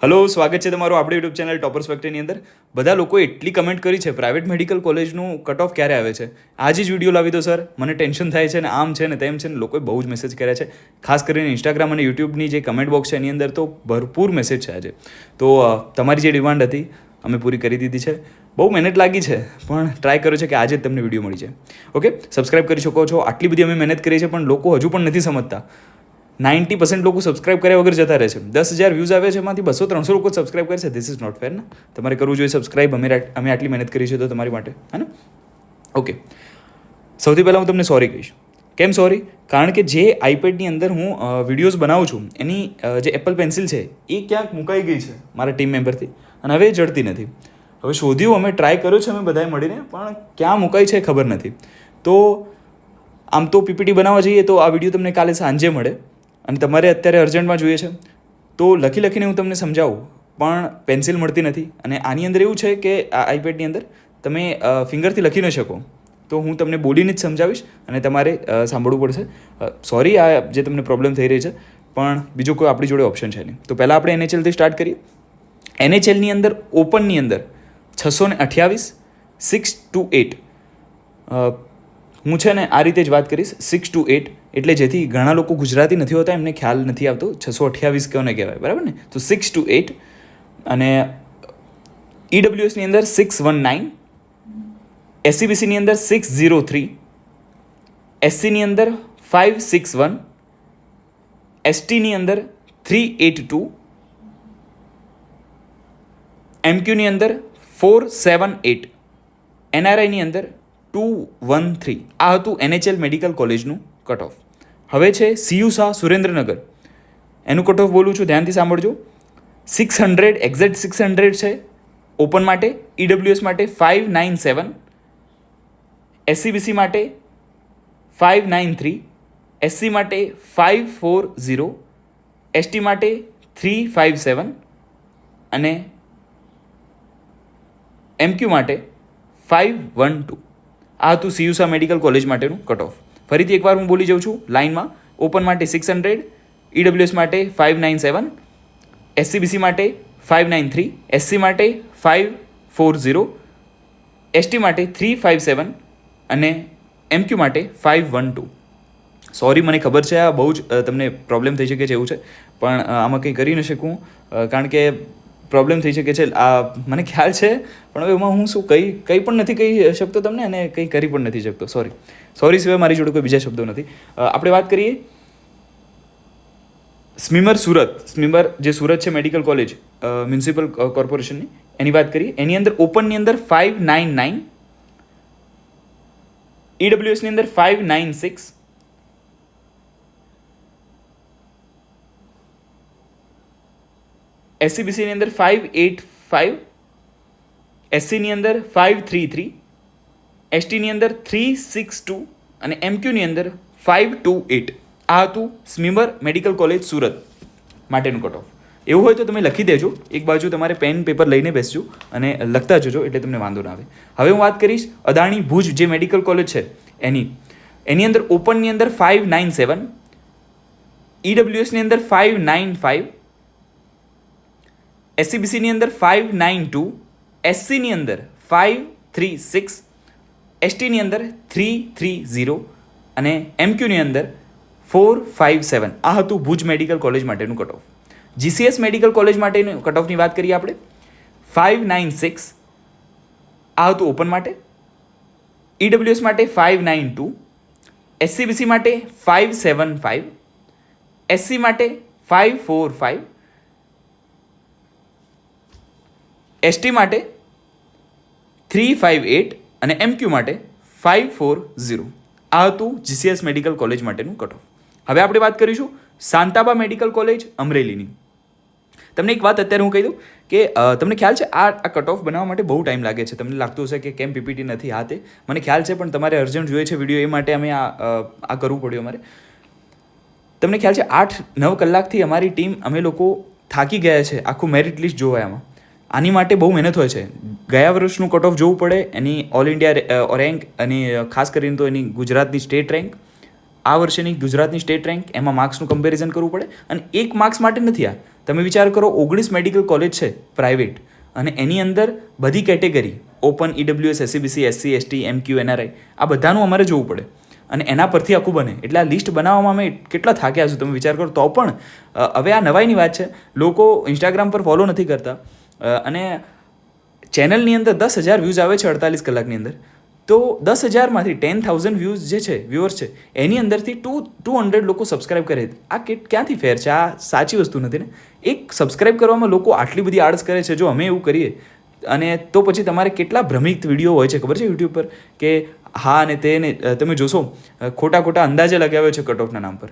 Hello, સ્વાગત છે તમારું આપણી યુટ્યુબ ચેનલ ટોપર્સ ફેક્ટરીની અંદર. બધા લોકોએ એટલી કમેન્ટ કરી છે પ્રાઇવેટ મેડિકલ કોલેજનું કટ ઓફ ક્યારે આવે છે, આજે જ વિડીયો લાવી દો સર, મને ટેન્શન થાય છે ને આમ છે ને તેમ છે ને. લોકોએ બહુ જ મેસેજ કર્યા છે, ખાસ કરીને ઇન્સ્ટાગ્રામ અને યુટ્યુબની જે કમેન્ટ બોક્સ છે એની અંદર તો ભરપૂર મેસેજ છે આજે. તો તમારી જે ડિમાન્ડ હતી અમે પૂરી કરી દીધી છે. બહુ મહેનત લાગી છે પણ ટ્રાય કર્યો છે કે આજે જ તમને વિડીયો મળી જાય. ઓકે, સબસ્ક્રાઇબ કરી શકો છો. આટલી બધી અમે મહેનત કરી છે પણ લોકો હજુ પણ નથી સમજતા. 90% લોકો સબસ્ક્રાઇબ કર્યા વગર જતા રહે છે. 10,000 વ્યૂઝ આવે છે, એમાંથી 200-300 લોકો સબસ્ક્રાઇબ કરે છે. ધીસ ઇઝ નોટ ફેર ને. તમારે કરવું જોઈએ સબસ્ક્રાઇબ. અમે આટલી મહેનત કરી છે તો તમારી માટે, હે ને? ઓકે, સૌથી પહેલાં હું તમને સોરી કહીશ. કેમ સોરી? કારણ કે જે આઈપેડની અંદર હું વિડીયોઝ બનાવું છું એની જે એપલ પેન્સિલ છે એ ક્યાંક મુકાઈ ગઈ છે મારા ટીમ મેમ્બરથી અને હવે જડતી નથી. હવે શોધ્યું, અમે ટ્રાય કર્યો છે અમે બધાએ મળીને, પણ ક્યાં મુકાઈ છે ખબર નથી. તો આમ તો પીપીટી બનાવવા જઈએ તો આ વિડીયો તમને કાલે સાંજે મળે અને તમારે અત્યારે અર્જન્ટમાં જોઈએ છે તો લખીને હું તમને સમજાવું પણ પેન્સિલ મળતી નથી. અને આની અંદર એવું છે કે આ આઈપેડની અંદર તમે ફિંગરથી લખી ન શકો, તો હું તમને બોલીને જ સમજાવીશ અને તમારે સાંભળવું પડશે. સોરી આ જે તમને પ્રોબ્લેમ થઈ રહી છે, પણ બીજો કોઈ આપણી જોડે ઓપ્શન છે નહીં. તો પહેલાં આપણે એનએચએલથી સ્ટાર્ટ કરીએ. એનએચએલની અંદર ઓપનની અંદર 628 6 to 8. હું છે ને આ રીતે જ વાત કરીશ, 6 to 8, એટલે જેથી ઘણા લોકો ગુજરાતી નથી હોતા, એમને ખ્યાલ નથી આવતો 628 કોને કહેવાય, બરાબર ને? તો 6 to 8. અને ઈડબ્લ્યુએસની અંદર 619, એસસીબીસીની અંદર 603, એસસીની અંદર 561, એસટીની અંદર 382, એમક્યુની અંદર 478, એનઆરઆઈની અંદર 213. આ હતું એનએચએલ મેડિકલ કોલેજનું કટ ઓફ. હવે છે સીયુ શાહ સુરેન્દ્રનગર, એનું કટ ઓફ બોલું છું, ધ્યાનથી સાંભળજો. 600, એક્ઝેક્ટ 600 છે ઓપન માટે. ઈડબ્લ્યુએસ માટે 597, એસસીબીસી માટે 593, એસસી માટે 540, એસટી માટે 357 અને એમક્યુ માટે 512. આ હતું સીયુ શાહ મેડિકલ કોલેજ માટેનું કટ ઓફ. ફરીથી એકવાર હું બોલી જાઉં છું લાઇનમાં. ઓપન માટે 600, ઈડબ્લ્યુએસ માટે 597, એસસીબીસી માટે 593, એસસી માટે 540, એસટી માટે 357 અને એમક્યુ માટે 512. સોરી, મને ખબર છે આ બહુ જ તમને પ્રોબ્લેમ થઈ શકે છે એવું છે, પણ આમાં કંઈ કરી ન શકું કારણ કે પ્રોબ્લેમ થઈ શકે છે. આ મને ખ્યાલ છે, પણ હવે એમાં હું શું કંઈ પણ નથી કહી શકતો તમને અને કંઈ કરી પણ નથી શકતો. સોરી સિવાય મારી જોડે કોઈ બીજા શબ્દો નથી. આપણે વાત કરીએ સ્મીમર સુરત. સ્મીમર જે સુરત છે મેડિકલ કોલેજ મ્યુનિસિપલ કોર્પોરેશનની, એની વાત કરીએ. એની અંદર ઓપનની અંદર 599, ઈડબ્લ્યુએસની અંદર 596, એસસીબીસીની અંદર 585, એસસીની અંદર 533, એસટીની અંદર 362 અને એમક્યુની અંદર 528. આ હતું સ્મીમર મેડિકલ કોલેજ સુરત માટેનું કટ ઓફ. એવું હોય તો તમે લખી દેજો, એક બાજુ તમારે પેન પેપર લઈને બેસજો અને લખતા જજો એટલે તમને વાંધો ના આવે. હવે હું વાત કરીશ અદાણી ભુજ જે મેડિકલ કોલેજ છે એની અંદર ઓપનની અંદર 597, ઈડબ્લ્યુએસની અંદર 595, એસસીબીસીની અંદર 592, એસસીની અંદર 536, એસટીની અંદર 330 અને એમક્યુની અંદર 457. આ હતું ભુજ મેડિકલ કોલેજ માટેનું cut off. GCS medical college માટેનું કટ ઓફની વાત કરીએ આપણે. 596 આ હતું ઓપન માટે. ઈડબ્લ્યુએસ માટે 592, એસસીબીસી માટે 575, એસસી માટે 545, એસટી માટે 358 અને એમક્યુ માટે 540. આ હતું જીસીએસ મેડિકલ કોલેજ માટેનું કટ ઓફ. હવે આપણે વાત કરીશું શાંતાબા મેડિકલ કોલેજ અમરેલીની. તમને એક વાત અત્યારે હું કહી દઉં કે તમને ખ્યાલ છે આ કટ ઓફ બનાવવા માટે બહુ ટાઈમ લાગે છે. તમને લાગતું હશે કે કેમ પીપીટી નથી, આ તે મને ખ્યાલ છે, પણ તમારે અર્જન્ટ જોઈએ છે વિડીયો, એ માટે અમે આ કરવું પડ્યું અમારે. તમને ખ્યાલ છે 8-9 કલાકથી અમારી ટીમ, અમે લોકો થાકી ગયા છે આખું મેરિટ લિસ્ટ જોવામાં. આની માટે બહુ મહેનત હોય છે. ગયા વર્ષનું કટ ઓફ જોવું પડે, એની ઓલ ઇન્ડિયા રેન્ક અને ખાસ કરીને તો એની ગુજરાતની સ્ટેટ રેન્ક, આ વર્ષેની ગુજરાતની સ્ટેટ રેન્ક, એમાં માર્ક્સનું કમ્પેરિઝન કરવું પડે. અને એક માર્ક્સ માટે નથી આ. તમે વિચાર કરો, 19 મેડિકલ કોલેજ છે પ્રાઇવેટ, અને એની અંદર બધી category open, EWS, SCBC, SC, ST, MQ, NRI, આ બધાનું અમારે જોવું પડે અને એના પરથી આખું બને. એટલે આ લિસ્ટ બનાવવામાં અમે કેટલા થાક્યા છું તમે વિચાર કરો. તો પણ હવે આ નવાઈની વાત છે, લોકો ઇન્સ્ટાગ્રામ પર ફોલો નથી કરતા અને ચેનલની અંદર 10,000 વ્યૂઝ આવે છે 48 કલાકની અંદર. તો 10,000માંથી 10,000 વ્યૂઝ જે છે, વ્યુઅર્સ છે, એની અંદરથી 200 લોકો સબસ્ક્રાઇબ કરે. આ ક્યાંથી ફેર છે? આ સાચી વસ્તુ નથી ને. એક સબસ્ક્રાઇબ કરવામાં લોકો આટલી બધી આળસ કરે છે. જો અમે એવું કરીએ અને તો પછી તમારે કેટલા ભ્રમિત વિડીયો હોય છે ખબર છે યુટ્યુબ પર, કે હા અને તેને તમે જોશો ખોટા અંદાજે લગાવ્યો છે કટ ઓફના નામ પર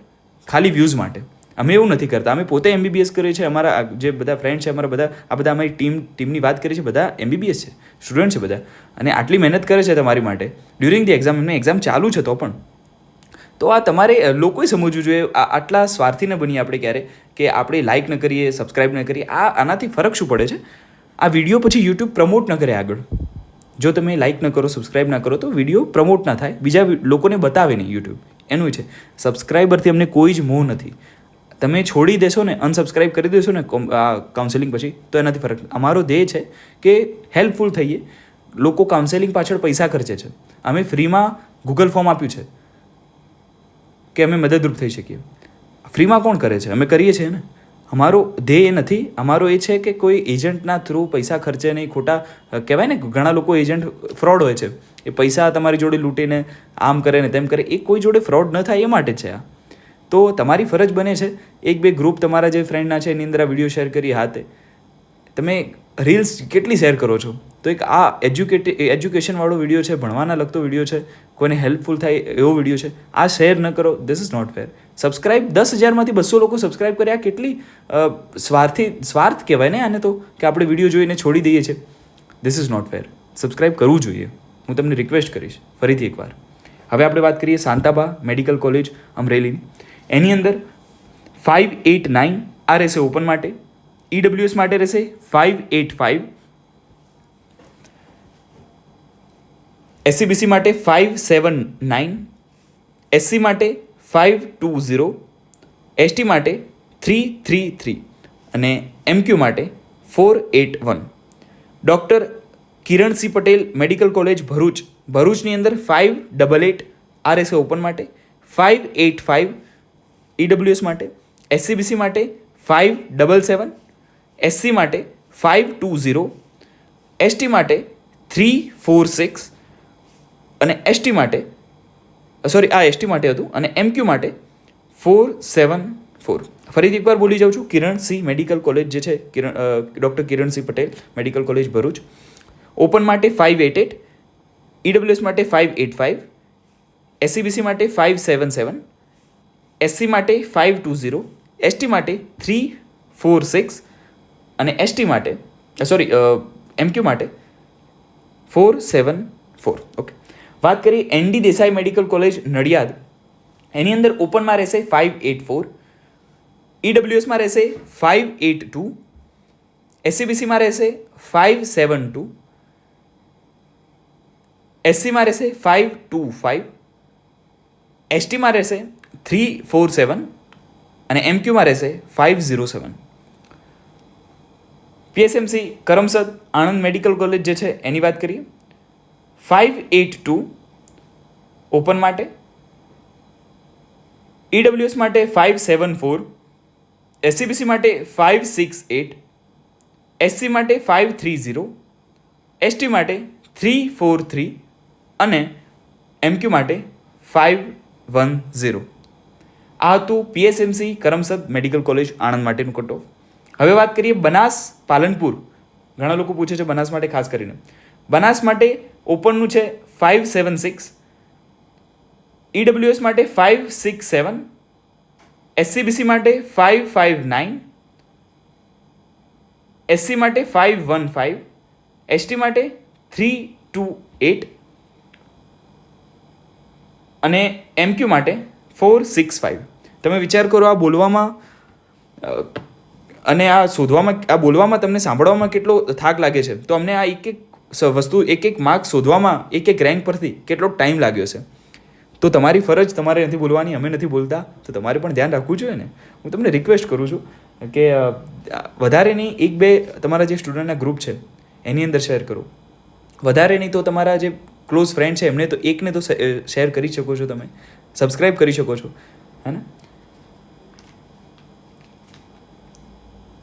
ખાલી વ્યૂઝ માટે. અમે એવું નથી કરતા. અમે પોતે MBBS કરીએ છીએ. અમારા જે બધા ફ્રેન્ડ છે, અમારા બધા અમારી ટીમની વાત કરીએ છીએ, બધા MBBS છે, સ્ટુડન્ટ છે બધા, અને આટલી મહેનત કરે છે તમારી માટે ડ્યુરિંગ ધી એક્ઝામ. એમને એક્ઝામ ચાલુ છે તો પણ. તો આ તમારે લોકોએ સમજવું જોઈએ. આટલા સ્વાર્થી ન બનીએ આપણે ક્યારે, કે આપણે લાઇક ન કરીએ, સબસ્ક્રાઇબ ન કરીએ. આનાથી ફરક શું પડે છે? આ વિડીયો પછી યુટ્યુબ પ્રમોટ ન કરે આગળ. જો તમે લાઇક ન કરો, સબસ્ક્રાઇબ ના કરો, તો વિડીયો પ્રમોટ ના થાય, બીજા લોકોને બતાવે નહીં યુટ્યુબ. એનું છે સબસ્ક્રાઇબરથી અમને કોઈ જ મોહ નથી. તમે છોડી દેશો ને, અનસબસ્ક્રાઇબ કરી દેશો ને આ કાઉન્સેલિંગ પછી, તો એનાથી ફરક. અમારો ધ્યેય છે કે હેલ્પફુલ થઈએ. લોકો કાઉન્સેલિંગ પાછળ પૈસા ખર્ચે છે. અમે ફ્રીમાં ગૂગલ ફોર્મ આપ્યું છે કે અમે મદદરૂપ થઈ શકીએ. ફ્રીમાં કોણ કરે છે? અમે કરીએ છીએ ને. અમારો ધ્યેય એ નથી. અમારો એ છે કે કોઈ એજન્ટના થ્રુ પૈસા ખર્ચે નહીં. ખોટા કહેવાય ને, ઘણા લોકો એજન્ટ ફ્રોડ હોય છે. એ પૈસા તમારી જોડે લૂંટીને આમ કરે ને તેમ કરે. એ કોઈ જોડે ફ્રોડ ન થાય એ માટે છે આ. તો તમારી ફરજ બને છે, 1-2 ગ્રુપ તમારા જે ફ્રેન્ડના છે એની અંદર આ વિડીયો શેર કરી હાથે. તમે રીલ્સ કેટલી શેર કરો છો? તો એક આ એજ્યુકેશનવાળો વિડીયો છે, ભણવાના લગતો વિડીયો છે, કોઈને હેલ્પફુલ થાય એવો વિડીયો છે. આ શેર ન કરો. This is not fair. Subscribe 10,000માંથી 200 લોકો સબસ્ક્રાઇબ કર્યા. કેટલી સ્વાર્થ કહેવાય ને આને તો, કે આપણે વિડીયો જોઈને છોડી દઈએ છીએ. This is not fair. Subscribe કરવું જોઈએ. હું તમને રિક્વેસ્ટ કરીશ ફરીથી એકવાર. હવે આપણે વાત કરીએ શાંતાબા મેડિકલ કોલેજ અમરેલીની. એની અંદર 589 આ રહેશે ઓપન માટે. EWS માટે રહેશે 585, SCBC માટે 579, SC માટે 520, ST માટે 333 અને MQ માટે 481. Doctor Kiransinh Patel medical college ભરૂચની અંદર 588 આ રહેશે ઓપન માટે. 585 EWS માટે. SCBC માટે 577, SC માટે 520, ST માટે 346 અને ST માટે ST માટે હતું અને MQ માટે 474. ફરીથી એકવાર બોલી જાઉં છું. કિરણસિંહ મેડિકલ કોલેજ જે છે, doctor Kiransinh Patel medical college Bharuch, open માટે 588, EWS માટે 585, SCBC માટે 577, SC માટે 520, ST માટે 346 અને MQ માટે 474. ઓકે, વાત કરીએ ND Desai medical college Nadiad. એની અંદર ઓપનમાં રહેશે 584, EWSમાં રહેશે 582, SCBCમાં રહેશે 572, SCમાં રહેશે 525, STમાં રહેશે 347 અને MQમાં રહેશે 507. PSMC Karamsad Anand medical college જે છે એની વાત કરીએ. 582 ઓપન માટે, EWS માટે 574, SCBC માટે 568, SC માટે 530, ST માટે 343 અને MQ માટે 510. આ હતું PSMC Karamsad medical college Anand માટેનું કટ ઓફ. હવે વાત કરીએ બનાસ પાલનપુર. ઘણા લોકો પૂછે છે બનાસ માટે ખાસ કરીને. બનાસ માટે ઓપનનું છે 576, EWS માટે 567, SCBC માટે 559, SC માટે 515, ST માટે 328 અને MQ માટે 465. તમે વિચાર કરો, આ બોલવામાં અને આ શોધવામાં, આ બોલવામાં તમને સાંભળવામાં કેટલો થાક લાગે છે. તો અમને આ એક વસ્તુ, એક માર્ક શોધવામાં, એક રેન્ક પરથી કેટલો ટાઈમ લાગ્યો છે. તો તમારી ફરજ તમારે નથી બોલવાની, અમે નથી બોલતા, તો તમારે પણ ધ્યાન રાખવું જોઈએ ને. હું તમને રિક્વેસ્ટ કરું છું કે વધારે નહીં 1-2 તમારા જે સ્ટુડન્ટના ગ્રુપ છે એની અંદર શેર કરો. વધારે નહીં તો તમારા જે ક્લોઝ ફ્રેન્ડ છે એમને તો એકને તો શેર કરી શકો છો, તમે સબસ્ક્રાઈબ કરી શકો છો, હે ને.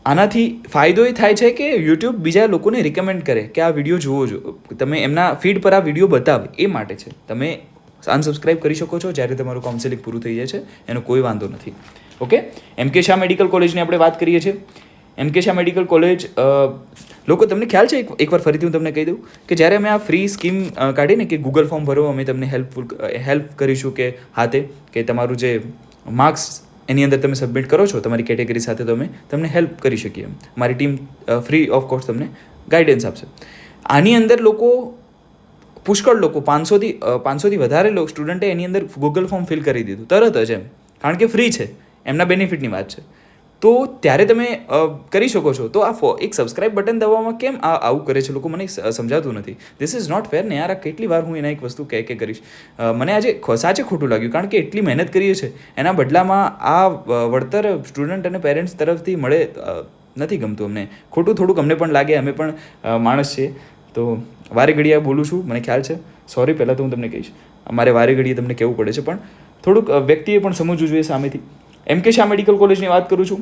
આનાથી ફાયદો એ થાય છે કે યુટ્યુબ બીજા લોકોને રિકમેન્ડ કરે કે આ વિડીયો જુઓ છો, તમે એમના ફીડ પર આ વિડીયો બતાવે એ માટે છે. તમે અનસબસ્ક્રાઈબ કરી શકો છો જ્યારે તમારું કાઉન્સેલિંગ પૂરું થઈ જાય છે, એનો કોઈ વાંધો નથી. ઓકે, MK શાહ મેડિકલ કોલેજની આપણે વાત કરીએ છીએ. MK શાહ મેડિકલ કોલેજ, લોકો તમને ખ્યાલ છે, એકવાર ફરીથી હું તમને કહી દઉં કે જ્યારે અમે આ ફ્રી સ્કીમ કાઢીને કે ગૂગલ ફોર્મ ભરો, અમે તમને હેલ્પ કરીશું કે હાથે કે તમારું જે માર્ક્સ એની અંદર તમે સબમિટ કરો છો તમારી કેટેગરી સાથે, તો અમે તમને હેલ્પ કરી શકીએ. મારી ટીમ ફ્રી ઓફ કોસ્ટ તમને ગાઈડન્સ આપશે. આની અંદર લોકો, પુષ્કળ લોકો, 500થી વધારે સ્ટુડન્ટે એની અંદર ગૂગલ ફોર્મ ફિલ કરી દીધું તરત જ, કારણ કે ફ્રી છે, એમના બેનિફિટની વાત છે. તો ત્યારે તમે કરી શકો છો. તો આ એક સબસ્ક્રાઇબ બટન દબાવવામાં કેમ આવું કરે છે લોકો, મને સમજાતું નથી. ધીસ ઇઝ નોટ ફેર ને યાર. આ કેટલી વાર હું એના એક વસ્તુ કહે કરીશ. મને આજે સાચે ખોટું લાગ્યું, કારણ કે એટલી મહેનત કરીએ છીએ, એના બદલામાં આ વળતર સ્ટુડન્ટ અને પેરેન્ટ્સ તરફથી મળે નથી ગમતું અમને. ખોટું થોડુંક અમને પણ લાગે, અમે પણ માણસ છીએ, તો વારે ઘડીએ બોલું છું, મને ખ્યાલ છે. સોરી, પહેલાં તો હું તમને કહીશ, અમારે વારે ઘડીએ તમને કહેવું પડે છે, પણ થોડુંક વ્યક્તિએ પણ સમજવું જોઈએ સામેથી. MK શાહ મેડિકલ કોલેજની વાત કરું છું.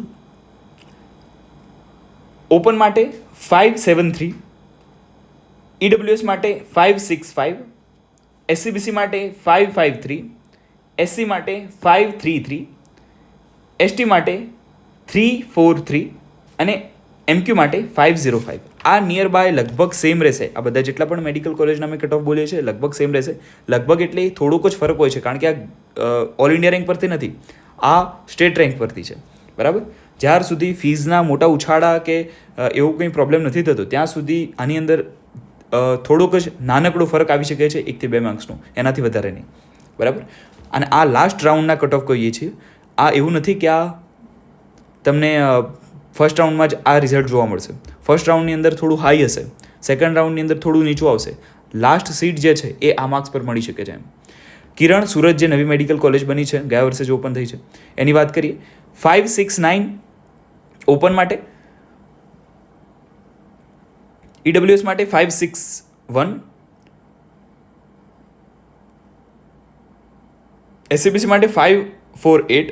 ઓપન માટે 573, EWS માટે 565, SCBC માટે 553, SC માટે 533, ST માટે 343 અને MQ માટે 505. આ નિયર બાય લગભગ સેમ રહેશે. આ બધા જેટલા પણ મેડિકલ કોલેજના અમે કટ ઓફ બોલીએ છીએ લગભગ સેમ રહેશે. લગભગ એટલે થોડુંક જ ફરક હોય છે, કારણ કે આ ઓલ ઇન્ડિયા રેન્ક પરથી નથી, આ સ્ટેટ રેન્ક પરથી છે, બરાબર. જ્યાર સુધી ફીઝના મોટા ઉછાળા કે એવું કંઈ પ્રોબ્લેમ નથી થતો, ત્યાં સુધી આની અંદર થોડોક જ નાનકડો ફરક આવી શકે છે, 1 થી 2 માર્ક્સનો, એનાથી વધારે નહીં, બરાબર. અને આ લાસ્ટ રાઉન્ડના કટ ઓફ કહીએ છીએ. આ એવું નથી કે આ તમને ફર્સ્ટ રાઉન્ડમાં જ આ રિઝલ્ટ જોવા મળશે. ફર્સ્ટ રાઉન્ડની અંદર થોડું હાઈ હશે, સેકન્ડ રાઉન્ડની અંદર થોડું નીચું આવશે, લાસ્ટ સીટ જે છે એ આ માર્ક્સ પર મળી શકે છે. કિરણ સુરત જે નવી મેડિકલ કોલેજ બની છે, ગયા વર્ષે જ ઓપન થઈ છે, એની વાત કરીએ. 569 ઓપન માટે, EWS માટે 561, SCBC માટે 548,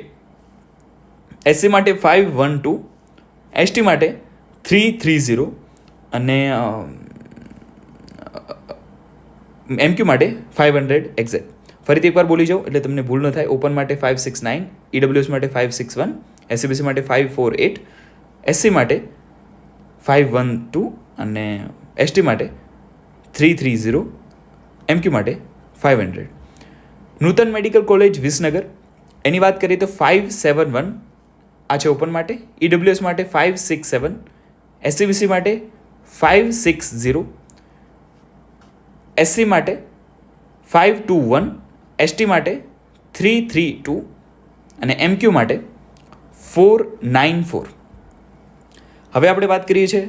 SC માટે 512, ST માટે 330 અને MQ માટે 500 એક્ઝેક્ટ. ફરીથી એકવાર બોલી જાઉં એટલે તમને ભૂલ ન થાય. ઓપન માટે 569, EWS માટે 561, SCBC માટે 548, SC માટે 512 અને ST માટે 330, MQ માટે 500. નૂતન મેડિકલ કોલેજ વિસનગર, એની વાત કરીએ તો 571 આ છે ઓપન માટે, EWS માટે 567, SCBC માટે 560, SC માટે 521, ST માટે 332 અને MQ માટે 494. હવે આપણે વાત કરીએ છીએ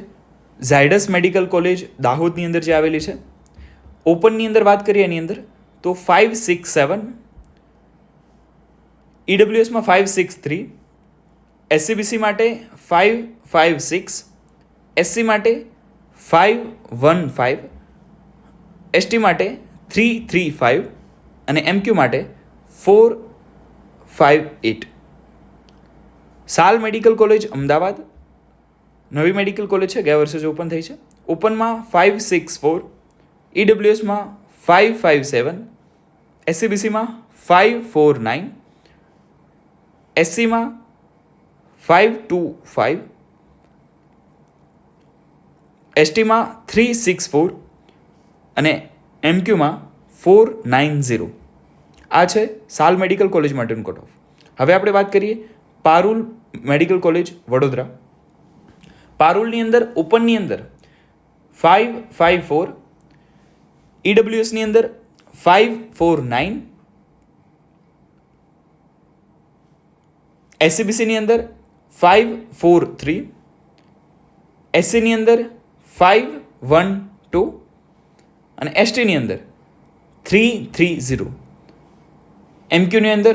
ઝાયડસ મેડિકલ કોલેજ દાહોદની અંદર જે આવેલી છે. ઓપનની અંદર વાત કરીએ એની અંદર તો 567, EWSમાં 563, SCBC માટે 556, SC માટે 515, ST માટે 335 અને MQ માટે 458. સાલ મેડિકલ કોલેજ અમદાવાદ નવી મેડિકલ કોલેજ છે, ગયા વર્ષે જ ઓપન થઈ છે. ઓપનમાં 564, EWSમાં 557, SCBCમાં 549, SCમાં 525, STમાં 364 અને MQમાં 490. આ છે સાલ મેડિકલ કોલેજ માટેનું કટ ઓફ. હવે આપણે વાત કરીએ પારુલ મેડિકલ કોલેજ વડોદરા. પારુલની અંદર ઓપનની અંદર 554, EWSની અંદર 549, SCBCની અંદર 543, SCની અંદર 512 અને STની અંદર 330. MQની અંદર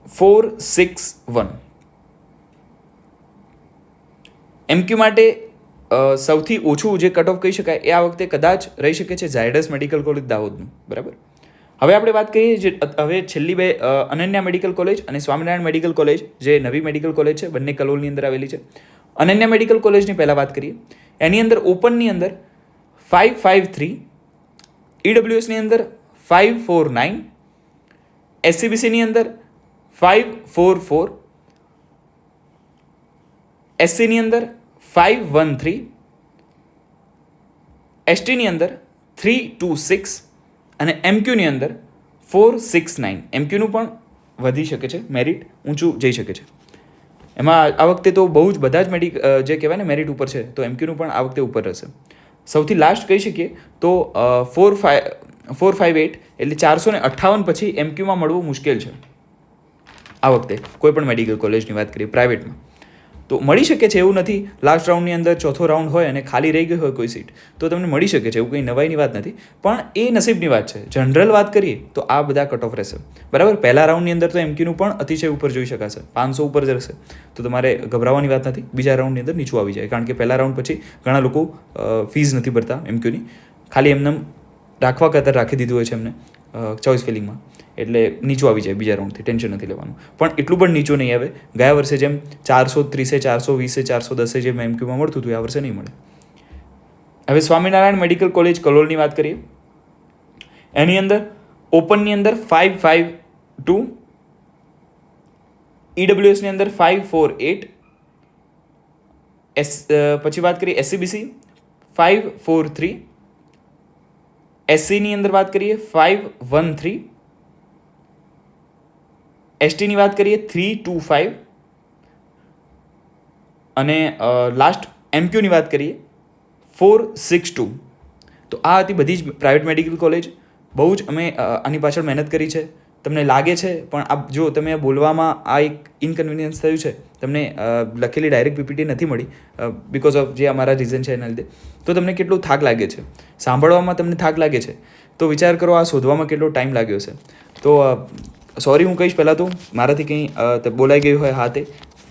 461. MQ માટે સૌથી ઓછું જે કટ ઓફ કહી શકાય એ આ વખતે કદાચ રહી શકે છે ઝાયડસ મેડિકલ કોલેજ દાહોદનું, બરાબર. હવે આપણે વાત કરીએ જે હવે છેલ્લી બે અનન્યા મેડિકલ કોલેજ અને સ્વામિનારાયણ મેડિકલ કોલેજ, જે નવી મેડિકલ કોલેજ છે, બંને કલોલની અંદર આવેલી છે. અનન્યા મેડિકલ કોલેજની પહેલાં વાત કરીએ. એની અંદર ઓપનની અંદર 553, EWSની અંદર 549, SCBCની અંદર 544, SCની અંદર 513, STની અંદર 326 અને MQની અંદર 469. MQનું પણ વધી શકે છે, મેરિટ ઊંચું જઈ શકે છે. એમાં આ વખતે તો બહુ જ બધા જ જે કહેવાય ને મેરિટ ઉપર છે, તો MQનું પણ આ વખતે ઉપર રહેશે. સૌથી લાસ્ટ કહી શકીએ તો 458 એટલે 458 પછી MQમાં મળવું મુશ્કેલ છે આ વખતે, કોઈ પણ મેડિકલ કોલેજની વાત કરીએ પ્રાઇવેટમાં. તો મળી શકે છે, એવું નથી. લાસ્ટ રાઉન્ડની અંદર ચોથો રાઉન્ડ હોય અને ખાલી રહી ગઈ હોય કોઈ સીટ તો તમને મળી શકે છે, એવું કંઈ નવાઈની વાત નથી. પણ એ નસીબની વાત છે. જનરલ વાત કરીએ તો આ બધા કટ ઓફ રહેશે, બરાબર. પહેલા રાઉન્ડની અંદર તો MQનું પણ અતિશય ઉપર જોઈ શકાશે, 500 ઉપર જ રહેશે, તો તમારે ગભરાવાની વાત નથી. બીજા રાઉન્ડની અંદર નીચું આવી જાય, કારણ કે પહેલા રાઉન્ડ પછી ઘણા લોકો ફીસ નથી ભરતા MQની, ખાલી એમને રાખવા ખાતર રાખી દીધું હોય છે એમને ચોઇસ ફિલિંગમાં, એટલે નીચું આવી જાય બીજા રાઉન્ડથી, ટેન્શન નથી લેવાનું. પણ એટલું પણ નીચું નહીં આવે. ગયા વર્ષે જેમ 430, 420, 410 જેમ MQમાં મળતું હતું, આ વર્ષે નહીં મળે. હવે સ્વામિનારાયણ મેડિકલ કોલેજ કલોલની વાત કરીએ. એની અંદર ઓપનની અંદર 552, EWSની અંદર 548, પછી વાત કરીએ SCBC 543, SCની અંદર વાત કરીએ 513, STની વાત કરીએ 325 અને લાસ્ટ MQની વાત કરીએ 462. તો આ હતી બધી જ પ્રાઇવેટ મેડિકલ કોલેજ. બહુ જ અમે આની પાછળ મહેનત કરી છે. તમને લાગે છે પણ આ જો તમે બોલવામાં આ એક ઇનકન્વિનિયન્સ થયું છે, તમને લખેલી ડાયરેક્ટ PPT નથી મળી બિકોઝ ઓફ જે અમારા રીઝન છે એના લીધે, તો તમને કેટલો થાક લાગે છે, સાંભળવામાં તમને થાક લાગે છે, તો વિચાર કરો આ શોધવામાં કેટલો ટાઈમ લાગ્યો છે. તો સોરી હું કહીશ પહેલાં તો, મારાથી કંઈ બોલાઈ ગયું હોય હાથે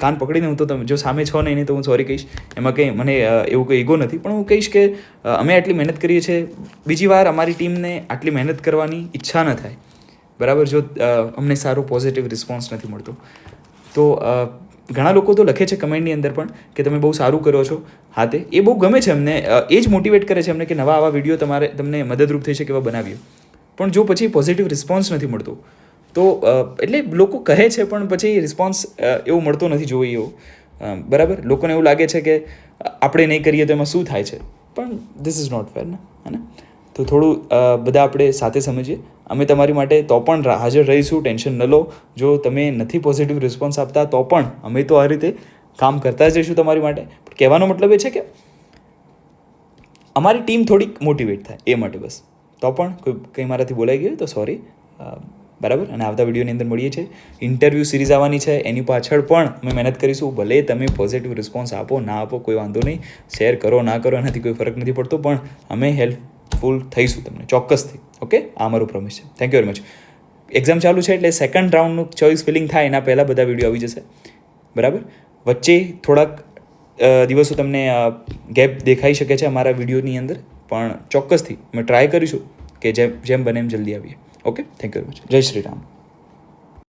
કાન પકડીને, હું તો તમે જો સામે છો નહીં તો હું સોરી કહીશ, એમાં કંઈ મને એવું કંઈ ઈગો નથી, પણ હું કહીશ કે અમે આટલી મહેનત કરીએ છીએ, બીજી વાર અમારી ટીમને આટલી મહેનત કરવાની ઈચ્છા ન થાય, બરાબર. જો અમને સારો પોઝિટિવ રિસ્પોન્સ નથી મળતો તો ઘણા લોકો તો લખે છે કમેન્ટની અંદર પણ કે તમે બહુ સારું કરો છો હાથે, એ બહુ ગમે છે અમને, એ જ મોટિવેટ કરે છે અમને કે નવા આવા વિડીયો તમને મદદરૂપ થઈ શકે એવા બનાવીએ. પણ જો પછી પોઝિટિવ રિસ્પોન્સ નથી મળતો તો એટલે લોકો કહે છે પણ પછી રિસ્પોન્સ એવો મળતો નથી જોઈએ એવો, બરાબર. લોકોને એવું લાગે છે કે આપણે નહીં કરીએ તો એમાં શું થાય છે, પણ ધીસ ઇઝ નોટ ફેર ને, હે ને. તો થોડું બધા આપણે સાથે સમજીએ. અમે તમારી માટે તો પણ હાજર રહીશું, ટેન્શન ન લો. જો તમે નથી પોઝિટિવ રિસ્પોન્સ આપતા તો પણ અમે તો આ રીતે કામ કરતા જ રહીશું તમારી માટે. કહેવાનો મતલબ એ છે કે અમારી ટીમ થોડીક મોટિવેટ થાય એ માટે બસ. તો પણ કંઈ મારાથી બોલાઈ ગયું તો સોરી, બરાબર. અને આવતા વિડીયોની અંદર મળીએ છીએ. ઇન્ટરવ્યૂ સિરીઝ આવવાની છે, એની પાછળ પણ અમે મહેનત કરીશું. ભલે તમે પોઝિટિવ રિસ્પોન્સ આપો ના આપો કોઈ વાંધો નહીં, શેર કરો ના કરો એનાથી કોઈ ફરક નથી પડતો, પણ અમે હેલ્પફુલ થઈશું તમને ચોક્કસથી. ઓકે, આ અમારું પ્રોમિસ છે. Thank you very much. Exam ચાલુ છે એટલે સેકન્ડ રાઉન્ડનું ચોઇસ ફિલિંગ થાય એના પહેલાં બધા વિડીયો આવી જશે, બરાબર. વચ્ચે થોડાક દિવસો તમને ગેપ દેખાઈ શકે છે અમારા વિડીયોની અંદર, પણ ચોક્કસથી અમે ટ્રાય કરીશું કે જેમ બને એમ જલ્દી આવીએ. Okay, thank you very much. જય શ્રી રામ.